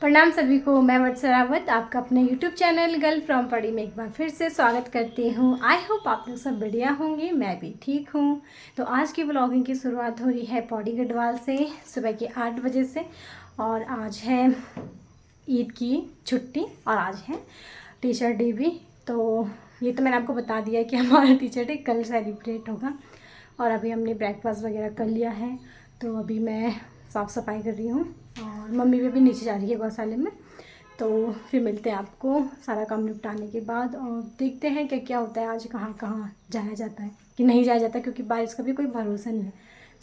प्रणाम सभी को। मैं वत्स रावत आपका अपने YouTube चैनल गर्ल फ्रॉम पड़ी में एक बार फिर से स्वागत करती हूँ। आई होप आप लोग सब बढ़िया होंगे, मैं भी ठीक हूँ। तो आज की व्लॉगिंग की शुरुआत हो रही है पौड़ी गढ़वाल से सुबह के 8 बजे से। और आज है ईद की छुट्टी और आज है टीचर डे भी। तो ये तो मैंने आपको बता दिया कि हमारा टीचर डे कल सेलिब्रेट होगा। और अभी हमने ब्रेकफास्ट वगैरह कर लिया है, तो अभी मैं साफ़ सफाई कर रही हूँ और मम्मी भी अभी नीचे जा रही है गौशाले में। तो फिर मिलते हैं आपको सारा काम निपटाने के बाद और देखते हैं क्या क्या होता है आज, कहाँ कहाँ जाया जाता है कि नहीं जाया जाता, क्योंकि बारिश का भी कोई भरोसा नहीं है।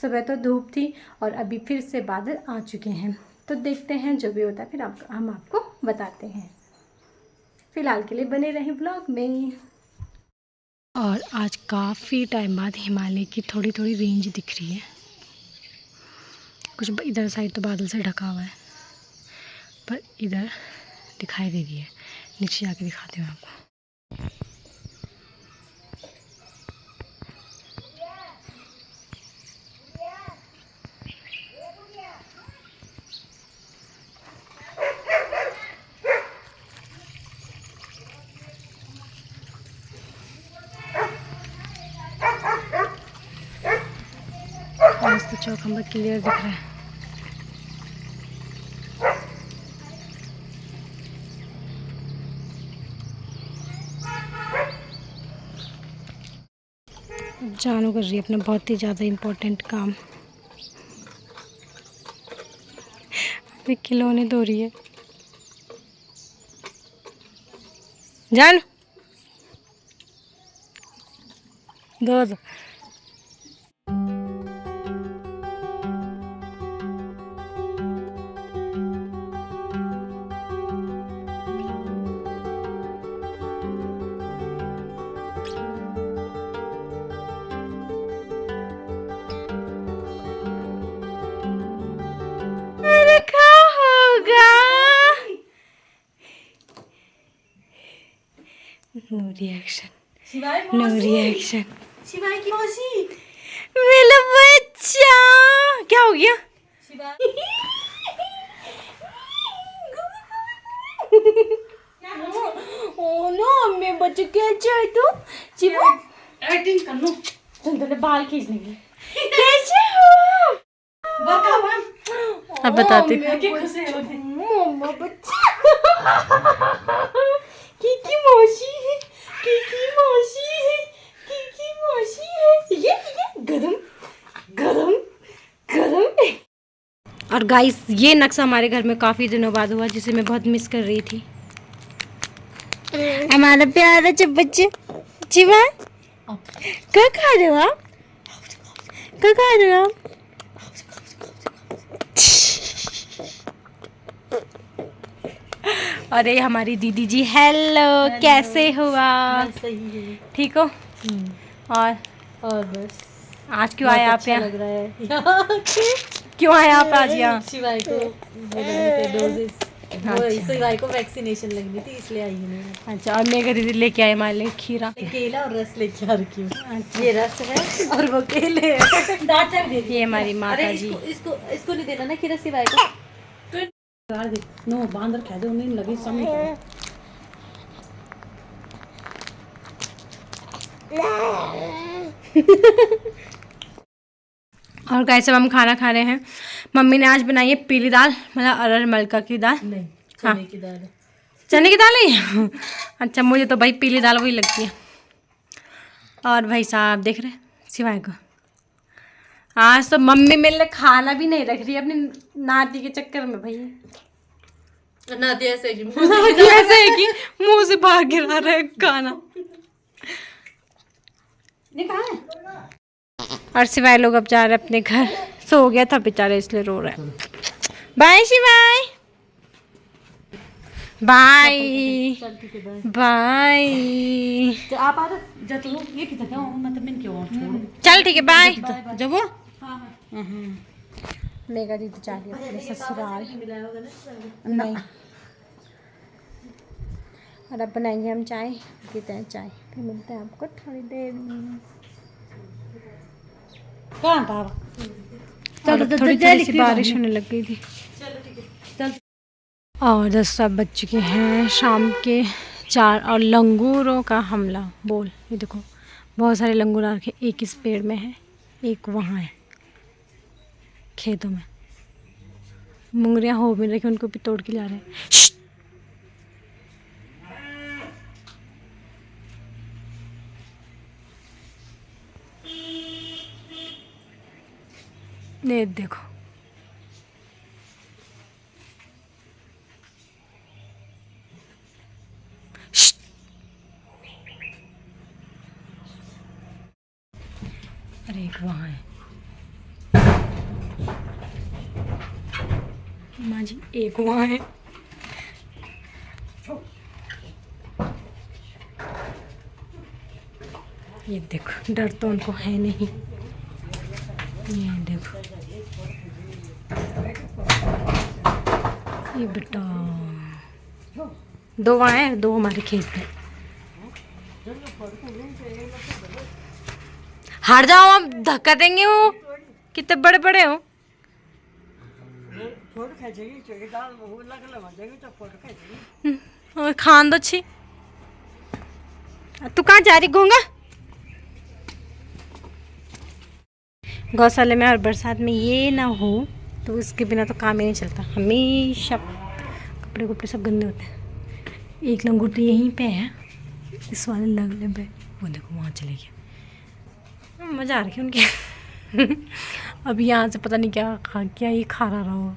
सुबह तो धूप थी और अभी फिर से बादल आ चुके हैं। तो देखते हैं जो भी होता है फिर हम आपको बताते हैं। फ़िलहाल के लिए बने रहें ब्लॉग में। और आज काफ़ी टाइम बाद हिमालय की थोड़ी थोड़ी रेंज दिख रही है। कुछ इधर साइड तो बादल से ढका हुआ है, पर इधर दिखाई दे रही है। नीचे आके दिखाती हूँ आपको। आज तो चौखंबा क्लियर दिख रहा है। जानू कर रही है अपना बहुत ही ज़्यादा इम्पोर्टेंट काम। अभी खिलौने धो रही है। जान दो दो। No reaction, no reaction. Shivaay की मौसी, मेरा बच्चा क्या हो गया? ओ नो, मेरे बच्चे कैसे है तू? चिबू एक्टिंग कर लो। सुंदर बाल खींचने के लिए कैसे हो? बता बन अब बताते के खुशी होती मम्मा बच्चा की मौसी है, की मौसी है, की मौसी है। ये गरम गरम गरम। और गाइस, ये नक्शा हमारे घर में काफ़ी दिनों बाद हुआ, जिसे मैं बहुत मिस कर रही थी। हमारा प्यारा बच्चे चिवा क्या खा रहे हो आप? क्या खा रहे हो आप? अरे हमारी दीदी जी, हेलो, कैसे हो आप? सही है। ठीक हो? और बस आज क्यों आए आप अच्छा यहाँ? लग रहा है। क्यों आए आप आज यहाँ? शिवाय को वो लगने थे डोजेस, वो अच्छा। शिवाय को वैक्सीनेशन लगनी थी, इसलिए आई हूँ। अच्छा, और मेरे दीदी लेके आए हमारे लिए खीरा। केला और रस लेके आ रखी हूँ। ये रस है और वो केले हैं। डांटा भी दे दी। ये हमारी माता अरे जी। इसको नहीं देना ना खीरा शिवाय को। नो बांध रखा है, उन्हें लगी समय। और गाइस, अब हम खाना खा रहे हैं। मम्मी ने आज बनाई है पीली दाल, मतलब अरहर मलका की दाल। नहीं, हाँ, चने की दाल है। चने की दाल है। अच्छा, मुझे तो भाई पीली दाल वही लगती है। और भाई साहब देख रहे सिवाय को, आज तो मम्मी मेरे लिए खाना भी नहीं रख रही है अपनी नाती के चक्कर में। भाई नाती ऐसे कि ऐसे है कि मुंह से बाहर गिरा रहा है खाना। और सिवाय लोग अब जा रहे हैं अपने घर। सो गया था बेचारा, इसलिए रो रहा है। बाय शिवाय, बाय बाय। तो आप आ जा, तो ये कितना क्या मतलब मैंने क्यों छोड़। चल ठीक है, बाय। जब वो मेगा दीदी जा रही है अपने ससुराल। नहीं, और अब बनाएंगे हम चाय, पीते हैं चाय, फिर मिलते हैं आपको थोड़ी देर में। कहाँ पावा? और थोड़ी थोड़ी सी बारिश होने लग गई थी। चलो ठीक है, चल। और 10 बज चुके हैं शाम के 4। और लंगूरों का हमला बोल, ये देखो बहुत सारे लंगूर आ रखे, एक इस पेड़ में है, एक वहाँ है खेतों में। मुंगरियाँ हो भी रखी, उनको भी तोड़ के ला रहे हैं। ये देखो अरे एक वहाँ है माँ जी, एक वहाँ है। ये देखो, डर तो उनको है नहीं। ये देखो, ये बेटा 2 वहाँ है, 2 हमारे खेत में। हार जाओ, आप धक्का देंगे वो, कितने बड़े बड़े हो। और खान दो छी। तू कहाँ जा रही घूंगा? गौशाले में और बरसात में ये ना हो तो उसके बिना तो काम ही नहीं चलता। हमेशा कपड़े कपड़े सब गंदे होते हैं। एक लंगूर तो यहीं पे है, इस वाले लगने पे। वो देखो वहाँ चले गया। मज़ा आ रही है उनके। अब यहाँ से पता नहीं क्या ही खा रहा हो।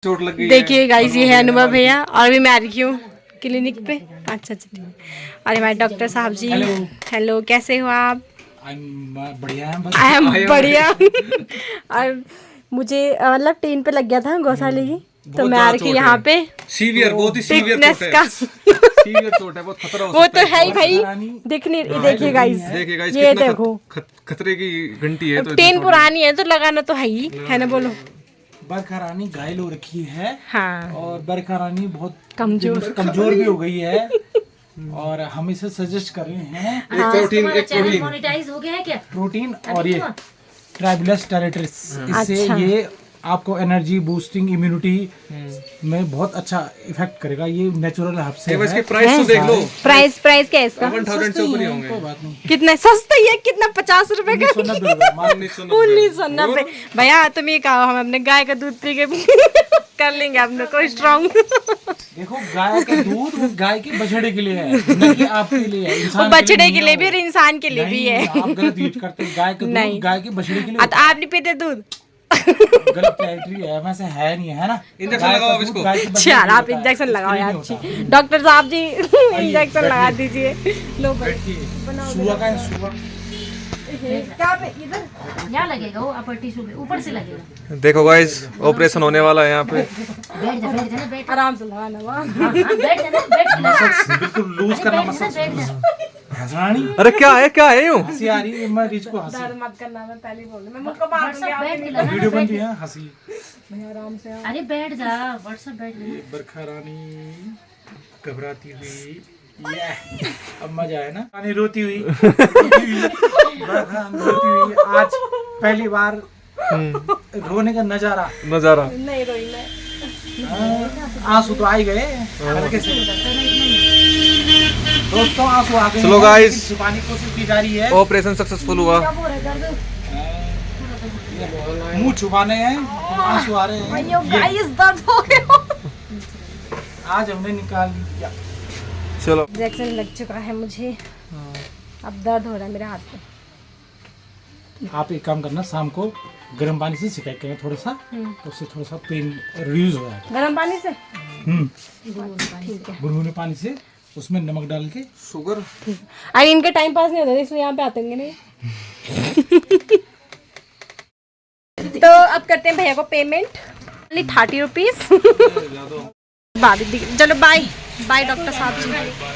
चोट लग गई। देखिए गाइस, ये है अनुभव भैया, और भी मैं आ रही हूँ क्लिनिक पे। अच्छा अच्छा। और हमारे डॉक्टर साहब जी, हेलो, कैसे हो आप? बढ़िया है, बस आई एम बढ़िया। और मुझे मतलब टीन पे लग गया था गौशाले की, तो मैं आ रही थी यहाँ पे। सीवियर, बहुत ही सीवियर टिटनेस चोट का। है। सीवियर चोट है, बहुत खतरा हो वो सकता तो है ही भाई। देखिए गाइस, देखिए गाइस, ये कितना देखो खतरे की घंटी है। तो टीन पुरानी है तो लगाना तो है ही, है ना? बोलो। बरखा रानी घायल हो रखी है। हाँ, और बरखा रानी बहुत कमजोर भी हो गई है। और हम इसे सजेस्ट कर रहे हैं एक प्रोटीन मोनेटाइज हो गया है क्या? प्रोटीन और ये ट्राइबुलस टेरिटरीज। इससे अच्छा। ये आपको एनर्जी बूस्टिंग, इम्यूनिटी में बहुत अच्छा इफेक्ट करेगा। ये नेचुरल हर्ब से है। इसकी प्राइस तो देख लो, प्राइस क्या है इसका? 1000 से ऊपर ही होंगे। कोई बात नहीं। कितना सस्ता ही है, कितना 50 रुपए का? 1990 1990। भैया तुम ये कहो, हम अपने गाय का दूध पी के कर लेंगे अपने को स्ट्रॉन्ग। देखो, गाय का दूध उस गाय के बछड़े के लिए है, न कि आपके लिए है। इंसान बछड़े के नहीं लिए है भी और इंसान के लिए भी है। नहीं, आप गलत यूज करते हैं। गाय का नहीं। दूध गाय के बछड़े के लिए तो आप नहीं पीते दूध? गलत क्राइटेरिया है, वैसे है नहीं, है ना? इंजेक्शन गाय का लगाओ दूध इसको। गाय के बछड़े अच्छा, के लिए आप होता है, इंजेक्शन लगाओ इसके लिए यार। नहीं होता। अच्छी डॉक्टर साहब जी, इंजेक्शन लगा बैठिए। दीजिए। लो भाई, बैठिए। सुआ का है, सुआ। क्या पे इधर? यहाँ लगेगा वो अपर टिश्यू में, ऊपर से लगेगा। देखो गाइस, ऑपरेशन होने वाला है यहाँ पे। बैठ जा बैठ आराम से लगाना वहाँ। बैठ जा बैठ जा। बिल्कुल लूज करना मसल। हंसरानी अरे क्या है यूं? हंसी आ रही है, मैं रीच को हंसी। डर मत करना, मैं पहले ही बोल रही हूँ। मैं मुझको मार दूंगी, आप बैठ नहीं के लगा। लगा। वीडियो बन रही है, हंसी। भैया आराम से आओ। अरे बैठ जा, व्हाट्सएप बैठ जा। बरखा रानी घबराती हुई, अब मजा है ना? रानी रोती हुई, बरखा रानी रोती हुई। आज पहली बार रोने का नजारा। नहीं रोई मैं। आंसू तो आ ही गए हल्के से। दोस्तों, आंसू आ गए। चलो guys। छुपाने की कोशिश की जा रही है। ऑपरेशन सक्सेसफुल हुआ। मुंह छुपाने हैं, आंसू आ रहे हैं। गाइस, दर्द हो गया। आज हमने निकाल लिया। चलो, इंजेक्शन लग चुका है मुझे, अब दर्द हो रहा है मेरे हाथ पे। आप एक काम करना, शाम को गर्म पानी से सिकाई करें थोड़ा सा, तो उससे थोड़ा सा पेन रिड्यूस हो जाएगा। गर्म पानी से? ठीक है। गुनगुने पानी से उसमें नमक डाल के। शुगर। अरे इनका टाइम पास नहीं होता, इसलिए यहाँ पे आते होंगे नहीं। तो अब करते हैं भैया को पेमेंट, 30 रुपीज। चलो बाय बाय डॉक्टर साहब जी,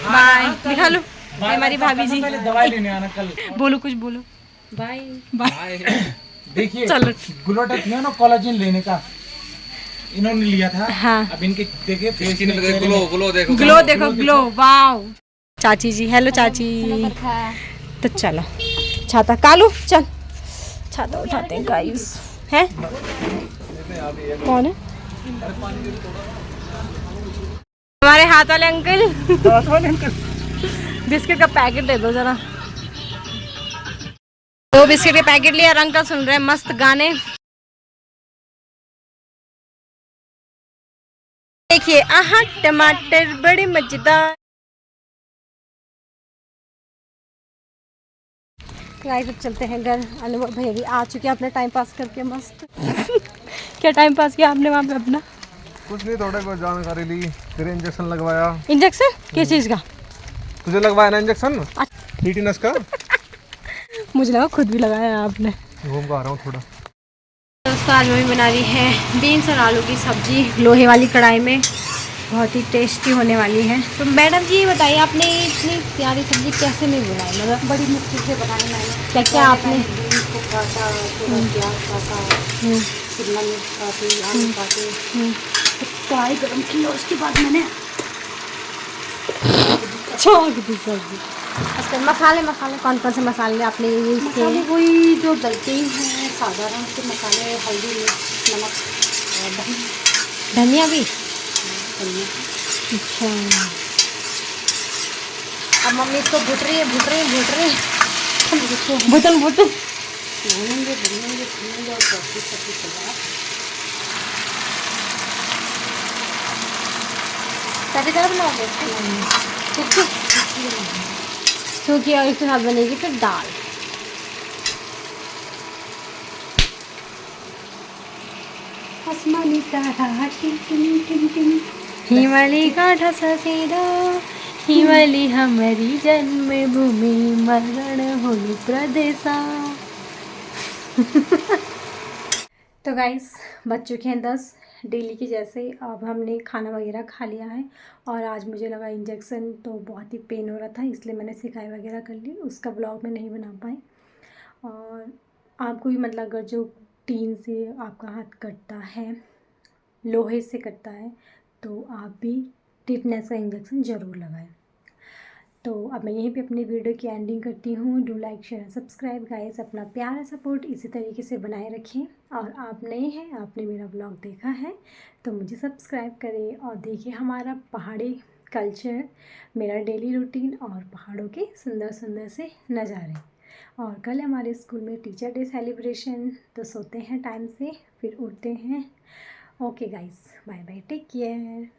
बाय। दिखा लो हमारी भाभी जी। पहले दवाई लेने आना कल। बोलो, कुछ बोलो। Bye bye. देखिए, चलो। ग्लूटाथियोन है ना, कोलाजन लेने का इन्होंने लिया था। हाँ। अब इनके देखे फेस स्किन पे में ग्लो देखो। ग्लो देखो, ग्लो, वाओ। चाची जी, हेलो चाची। तो चलो, छाता कालू, चल छाता उठाते हैं गाइस। है कौन है? हमारे हाथ वाले अंकल। बिस्किट का पैकेट दे दो जरा। 2 बिस्किट के पैकेट लिया और अंकल सुन रहे हैं मस्त गाने। देखिए आहा टमाटर बड़े मजेदार। गाइस अब चलते हैं घर। अनुभव भैया भी आ चुके हैं अपना टाइम पास करके मस्त। क्या टाइम पास किया आपने वहाँ पे अपना? कुछ नहीं, थोड़े बहुत जानकारी ली, फिर इंजेक्शन लगवाया। इंजेक्शन किस चीज़ का? तुझे लगवाया ना इंजेक्शन टीटीनस का? मुझे लगा खुद भी लगाया आपने। घूम कर आ रहा हूँ थोड़ा। दोस्तों आज मम्मी बना रही है बीन्स और आलू की सब्जी लोहे वाली कढ़ाई में, बहुत ही टेस्टी होने वाली है। तो मैडम जी ये बताइए आपने इतनी प्यारी सब्जी कैसे नहीं बनाई? मतलब बड़ी मुश्किल से बनाई मैंने। क्या क्या आपने? इसको काटा, थोड़ा प्याज काटा, शिमला मिर्च काटी, आलू काटे, कढ़ाई गरम की और उसके बाद मैंने छोड़ दी सब्जी। उसके मसाले कौन कौन से मसाले आपने यूज़ किए? मसाले वही जो डलते ही हैं साधारण से मसाले, हल्दी, मिर्च, नमक और धनिया भी? धनिया। अच्छा अब मम्मी इसको भून रही है भुटन भूनेंगे और सब्जी सब्जी सारी तरह बनाओगे सूखी और इसके साथ बनेगी फिर दाल। आसमानी तारा टिम टिम टिम टिम। हिमालय गाढ़ा सफेदा हिमालय हमारी जन्मभूमि मरण होलु प्रदेशा। तो गाइस बज चुके हैं 10 डेली की जैसे। अब हमने खाना वगैरह खा लिया है और आज मुझे लगा इंजेक्शन तो बहुत ही पेन हो रहा था, इसलिए मैंने सिकाई वगैरह कर ली। उसका ब्लॉग मैं नहीं बना पाई। और आपको भी मतलब अगर जो टीन से आपका हाथ कटता है, लोहे से कटता है, तो आप भी टिटनेस का इंजेक्शन ज़रूर लगाएं। तो अब मैं यहीं पे अपनी वीडियो की एंडिंग करती हूँ। Do like share subscribe guys. अपना प्यारा सपोर्ट इसी तरीके से बनाए रखें। और आप नए हैं, आपने मेरा ब्लॉग देखा है तो मुझे सब्सक्राइब करें और देखिए हमारा पहाड़ी कल्चर, मेरा डेली रूटीन और पहाड़ों के सुंदर सुंदर से नज़ारे। और कल हमारे स्कूल में टीचर डे सेलिब्रेशन, तो सोते हैं टाइम से फिर उठते हैं। Okay guys, bye bye, take care.